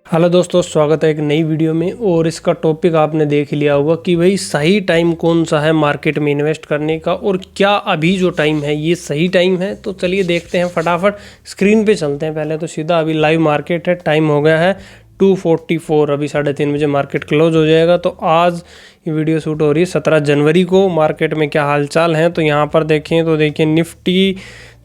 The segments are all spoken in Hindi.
हेलो दोस्तों, स्वागत है एक नई वीडियो में। और इसका टॉपिक आपने देख लिया होगा कि भाई सही टाइम कौन सा है मार्केट में इन्वेस्ट करने का, और क्या अभी जो टाइम है ये सही टाइम है। तो चलिए देखते हैं, फटाफट स्क्रीन पे चलते हैं। पहले तो सीधा अभी लाइव मार्केट है, टाइम हो गया है 2:44, अभी 3:30 बजे मार्केट क्लोज हो जाएगा। तो आज ये वीडियो शूट हो रही है 17 जनवरी को। मार्केट में क्या हालचाल हैं तो यहाँ पर देखें तो देखिए निफ्टी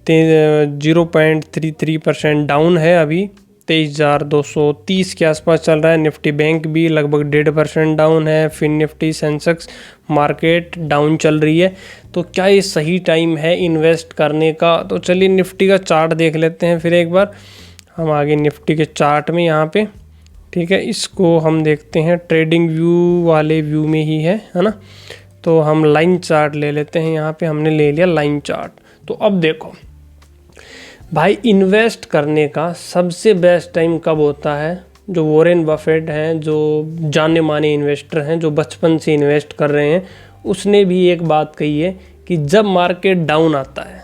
0.33% डाउन है, अभी 23,230 के आसपास चल रहा है। निफ्टी बैंक भी लगभग 1.5% डाउन है। फिर निफ्टी सेंसेक्स मार्केट डाउन चल रही है। तो क्या ये सही टाइम है इन्वेस्ट करने का? तो चलिए निफ्टी का चार्ट देख लेते हैं फिर एक बार। हम आगे निफ्टी के चार्ट में यहाँ पे, ठीक है, इसको हम देखते हैं ट्रेडिंग व्यू वाले व्यू में ही है ना। तो हम लाइन चार्ट ले लेते हैं। यहाँ पे हमने ले लिया लाइन चार्ट। तो अब देखो भाई, इन्वेस्ट करने का सबसे बेस्ट टाइम कब होता है? जो वॉरेन बफेट हैं, जो जाने माने इन्वेस्टर हैं, जो बचपन से इन्वेस्ट कर रहे हैं, उसने भी एक बात कही है कि जब मार्केट डाउन आता है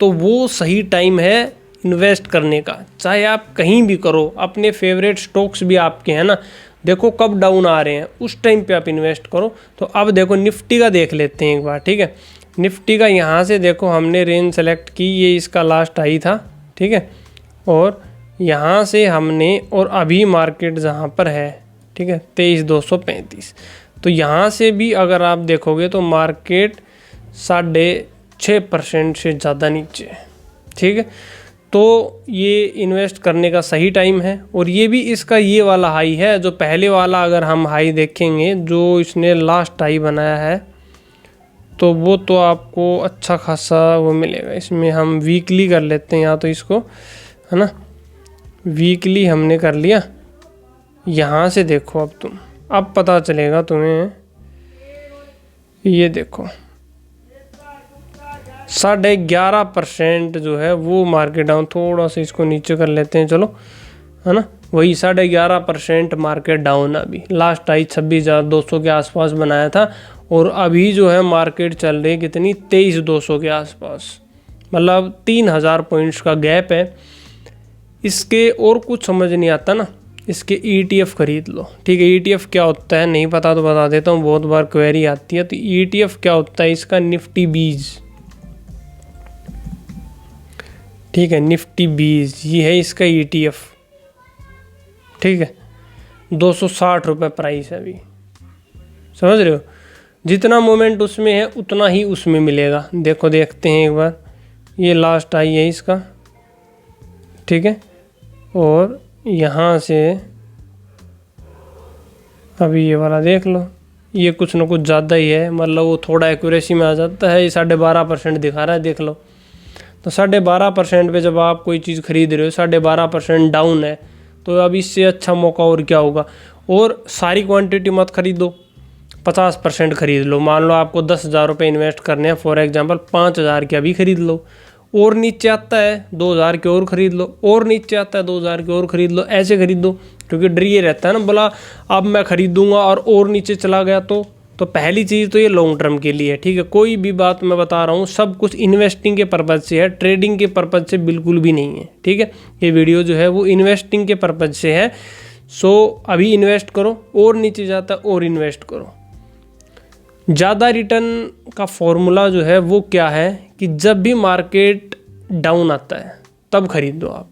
तो वो सही टाइम है इन्वेस्ट करने का। चाहे आप कहीं भी करो, अपने फेवरेट स्टॉक्स भी आपके हैं ना, देखो कब डाउन आ रहे हैं उस टाइम पे आप इन्वेस्ट करो। तो अब देखो निफ्टी का देख लेते हैं एक बार, ठीक है। निफ्टी का यहाँ से देखो हमने रेंज सेलेक्ट की, ये इसका लास्ट हाई था, ठीक है। और यहाँ से हमने, और अभी मार्केट जहाँ पर है, ठीक है, 23,235। तो यहाँ से भी अगर आप देखोगे तो मार्केट 6.5% से ज़्यादा नीचे है, ठीक है। तो ये इन्वेस्ट करने का सही टाइम है। और ये भी इसका ये वाला हाई है, जो पहले वाला अगर हम हाई देखेंगे जो इसने लास्ट हाई बनाया है, तो वो तो आपको अच्छा खासा वो मिलेगा। इसमें हम वीकली कर लेते हैं, या तो इसको, है ना, वीकली हमने कर लिया। यहाँ से देखो अब तुम, अब पता चलेगा तुम्हें। ये देखो 11.5% जो है वो मार्केट डाउन। थोड़ा सा इसको नीचे कर लेते हैं, चलो, है ना। वही 11.5% मार्केट डाउन। अभी लास्ट हाई 26,200 के आसपास बनाया था, और अभी जो है मार्केट चल रही है कितनी, 23,200 के आसपास। मतलब 3,000 पॉइंट्स का गैप है। इसके और कुछ समझ नहीं आता ना, इसके ETF खरीद लो, ठीक है। ETF क्या होता है नहीं पता तो बता देता हूँ, बहुत बार क्वेरी आती है। तो ETF क्या होता है इसका? निफ्टी 20, ठीक है, निफ्टी 20 ये है इसका ETF, ठीक है। 260 रुपये प्राइस है अभी, समझ रहे हो। जितना मोमेंट उसमें है उतना ही उसमें मिलेगा। देखो देखते हैं एक बार, ये लास्ट आई है इसका, ठीक है। और यहाँ से अभी ये वाला देख लो, ये कुछ ना कुछ ज़्यादा ही है, मतलब वो थोड़ा एक्यूरेसी में आ जाता है। ये 12.5% दिखा रहा है, देख लो। तो 12.5% पे जब आप कोई चीज़ खरीद रहे हो, 12.5% डाउन है, तो अब इससे अच्छा मौका और क्या होगा। और सारी क्वांटिटी मत खरीदो, 50% खरीद लो। मान लो आपको 10,000 रुपये इन्वेस्ट करने हैं, फॉर एग्जांपल 5,000 के अभी खरीद लो। और नीचे आता है 2,000 के और ख़रीद लो, और नीचे आता है 2,000 के और ख़रीद लो, ऐसे खरीद दो। क्योंकि डर ये रहता है ना, बोला अब मैं खरीदूंगा और नीचे चला गया तो पहली चीज़ तो ये लॉन्ग टर्म के लिए है, ठीक है। कोई भी बात मैं बता रहा हूँ सब कुछ इन्वेस्टिंग के पर्पज़ से है, ट्रेडिंग के पर्पज़ से बिल्कुल भी नहीं है, ठीक है। ये वीडियो जो है वो इन्वेस्टिंग के पर्पज़ से है। सो अभी इन्वेस्ट करो, और नीचे जाता है और इन्वेस्ट करो। ज़्यादा रिटर्न का फॉर्मूला जो है वो क्या है कि जब भी मार्केट डाउन आता है तब खरीद दो आप।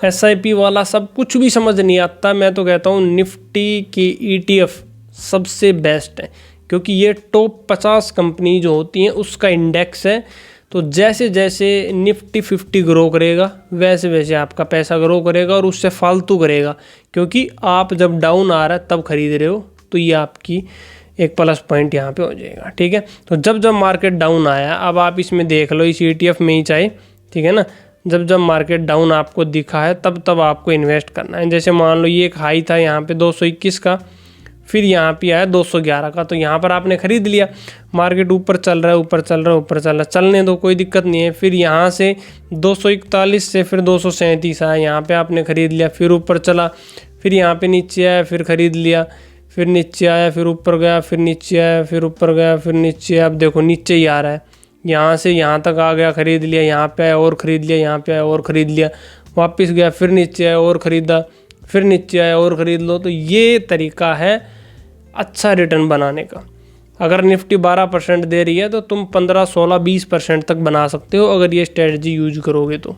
SIP वाला सब कुछ भी समझ नहीं आता। मैं तो कहता हूँ निफ्टी की ETF सबसे बेस्ट है, क्योंकि ये टॉप 50 कंपनी जो होती हैं उसका इंडेक्स है। तो जैसे जैसे निफ्टी 50 ग्रो करेगा वैसे वैसे आपका पैसा ग्रो करेगा, और उससे फालतू करेगा। क्योंकि आप जब डाउन आ रहा है तब खरीद रहे हो, तो ये आपकी एक प्लस पॉइंट यहाँ पे हो जाएगा, ठीक है। तो जब मार्केट डाउन आया, अब आप इसमें देख लो, इस ETF में ही चाहे, ठीक है ना, जब मार्केट डाउन आपको दिखा है तब आपको इन्वेस्ट करना है। जैसे मान लो ये एक हाई था यहाँ पे 221 का, फिर यहाँ पे आया 211 का, तो यहाँ पर आपने ख़रीद लिया। मार्केट ऊपर चल रहा है, ऊपर चल रहा है, ऊपर चल रहा है, चलने दो, कोई दिक्कत नहीं है। फिर यहाँ से 241 से फिर 237 आया, यहाँ पे आपने ख़रीद लिया। फिर ऊपर चला, फिर यहाँ पे नीचे आया, फिर ख़रीद लिया। फिर नीचे आया, फिर ऊपर गया, फिर नीचे आया, फिर ऊपर गया, फिर नीचे। अब देखो नीचे ही आ रहा है, यहाँ से यहाँ तक आ गया, ख़रीद लिया। यहाँ पे आया और ख़रीद लिया, यहाँ पे आया और ख़रीद लिया, वापस गया, फिर नीचे आया और ख़रीदा, फिर नीचे आया और ख़रीद लो। तो ये तरीका है अच्छा रिटर्न बनाने का। अगर निफ्टी 12% दे रही है तो तुम 15, 16, 20% तक बना सकते हो अगर ये स्ट्रेटजी यूज करोगे तो।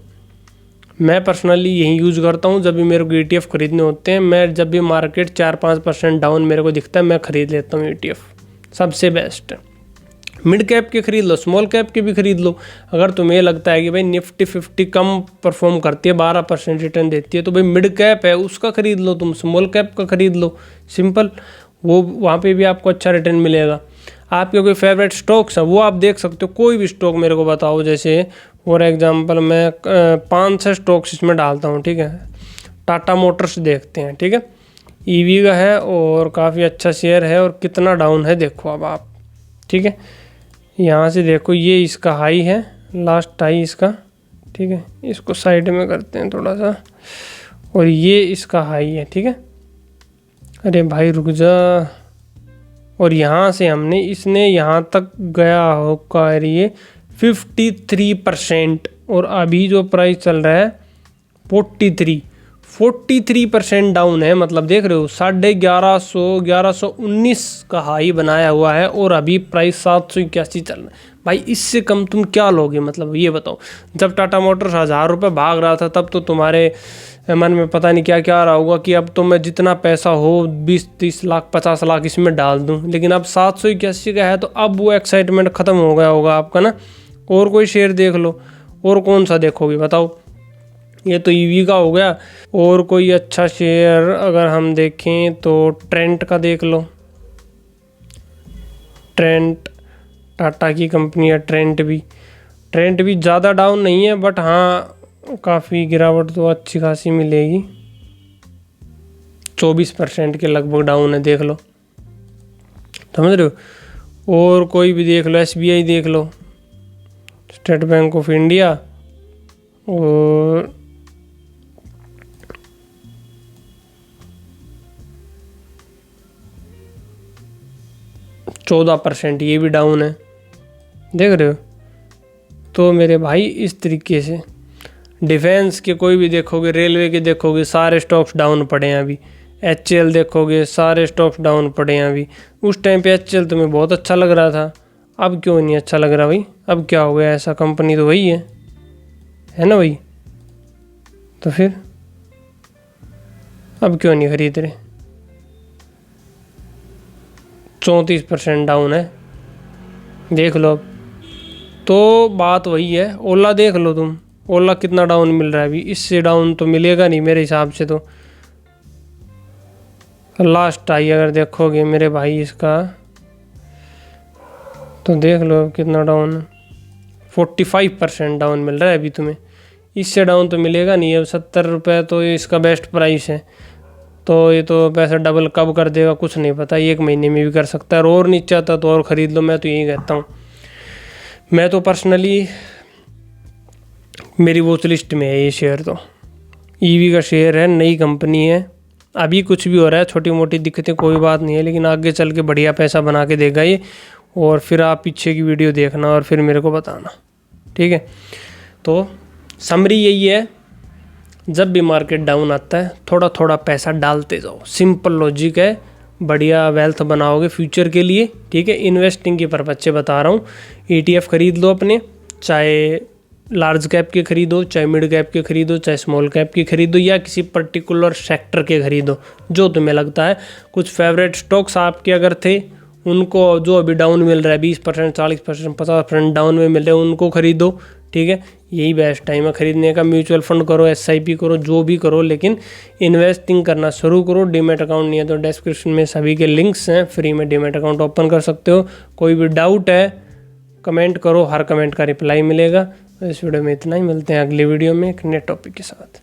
मैं पर्सनली यही यूज़ करता हूँ। जब भी मेरे को ETF खरीदने होते हैं, मैं जब भी मार्केट 4-5% डाउन मेरे को दिखता है, मैं ख़रीद लेता हूँ ETF, सबसे बेस्ट है। मिड कैप के खरीद लो, स्मॉल कैप के भी खरीद लो। अगर तुम्हें लगता है कि भाई निफ्टी 50 कम परफॉर्म करती है, 12% रिटर्न देती है, तो भाई मिड कैप है उसका खरीद लो, तुम स्मॉल कैप का खरीद लो, सिंपल। वो वहाँ पे भी आपको अच्छा रिटर्न मिलेगा। आपके कोई फेवरेट स्टॉक्स हैं वो आप देख सकते हो, कोई भी स्टॉक मेरे को बताओ। जैसे फॉर एग्जांपल मैं 5-6 स्टॉक्स इसमें डालता हूँ, ठीक है। टाटा मोटर्स देखते हैं, ठीक है, EV का है और काफ़ी अच्छा शेयर है और कितना डाउन है देखो अब आप, ठीक है। यहाँ से देखो ये इसका हाई है, लास्ट हाई इसका, ठीक है। इसको साइड में करते हैं थोड़ा सा, और ये इसका हाई है, ठीक है। अरे भाई रुक जा। और यहाँ से हमने इसने यहाँ तक गया होगा ये 53%, और अभी जो प्राइस चल रहा है 43% डाउन है। मतलब देख रहे हो 1150-1119 का हाई बनाया हुआ है और अभी प्राइस 781 चल रहा है। भाई इससे कम तुम क्या लोगे? मतलब ये बताओ, जब टाटा मोटर्स 1000 रुपये भाग रहा था तब तो तुम्हारे मन में पता नहीं क्या क्या आ रहा होगा कि अब तो मैं जितना पैसा हो 20-30 लाख 50 लाख इसमें डाल दूं। लेकिन अब 781 का है तो अब वो एक्साइटमेंट ख़त्म हो गया होगा आपका ना। और कोई शेयर देख लो, और कौन सा देखोगे बताओ? ये तो EV का हो गया। और कोई अच्छा शेयर अगर हम देखें तो ट्रेंट का देख लो। ट्रेंट टाटा की कंपनी है, ट्रेंट भी ज़्यादा डाउन नहीं है, बट हाँ काफ़ी गिरावट तो अच्छी खासी मिलेगी। 24% के लगभग डाउन है, देख लो, समझ रहे हो। और कोई भी देख लो, SBI देख लो, स्टेट बैंक ऑफ इंडिया, और %14 ये भी डाउन है, देख रहे हो। तो मेरे भाई इस तरीके से डिफेंस के कोई भी देखोगे, रेलवे के देखोगे, सारे स्टॉक्स डाउन पड़े हैं अभी। HCL देखोगे, सारे स्टॉक्स डाउन पड़े हैं अभी। उस टाइम पे HCL तुम्हें बहुत अच्छा लग रहा था, अब क्यों नहीं अच्छा लग रहा भाई? अब क्या हो गया ऐसा? कंपनी तो वही है ना भाई? तो फिर अब क्यों नहीं खरीद रहे? 34% डाउन है, देख लो। अब तो बात वही है। ओला देख लो तुम, ओला कितना डाउन मिल रहा है अभी? इससे डाउन तो मिलेगा नहीं मेरे हिसाब से। तो लास्ट आई अगर देखोगे मेरे भाई इसका, तो देख लो अब कितना डाउन है। 45% डाउन मिल रहा है अभी तुम्हें, इससे डाउन तो मिलेगा नहीं। अब 70 रुपये तो इसका बेस्ट प्राइस है, तो ये तो पैसा डबल कब कर देगा कुछ नहीं पता, 1 महीने में भी कर सकता है। और नीचे आता तो और ख़रीद लो, मैं तो यही कहता हूँ। मैं तो पर्सनली, मेरी वॉच लिस्ट में है ये शेयर। तो EV का शेयर है, नई कंपनी है, अभी कुछ भी हो रहा है, छोटी मोटी दिक्कतें कोई बात नहीं है, लेकिन आगे चल के बढ़िया पैसा बना के देगा ये। और फिर आप पीछे की वीडियो देखना और फिर मेरे को बताना, ठीक है। तो समरी यही है, जब भी मार्केट डाउन आता है थोड़ा थोड़ा पैसा डालते जाओ, सिंपल लॉजिक है। बढ़िया वेल्थ बनाओगे फ्यूचर के लिए, ठीक है। इन्वेस्टिंग के पर्पज से बता रहा हूँ। ETF खरीद लो अपने, चाहे लार्ज कैप के खरीदो, चाहे मिड कैप के खरीदो, चाहे स्मॉल कैप के खरीदो, या किसी पर्टिकुलर सेक्टर के खरीदो जो तुम्हें लगता है। कुछ फेवरेट स्टॉक्स आपके अगर थे, उनको जो अभी डाउन मिल रहा है 20%, 40%, 50% डाउन में मिल रहे हैं, उनको खरीदो, ठीक है। यही बेस्ट टाइम है खरीदने का। म्यूचुअल फंड करो, SIP करो, जो भी करो, लेकिन इन्वेस्टिंग करना शुरू करो। डीमैट अकाउंट नहीं है तो डिस्क्रिप्शन में सभी के लिंक्स हैं, फ्री में डीमैट अकाउंट ओपन कर सकते हो। कोई भी डाउट है कमेंट करो, हर कमेंट का रिप्लाई मिलेगा। इस वीडियो में इतना ही, मिलते हैं अगली वीडियो में एक नए टॉपिक के साथ।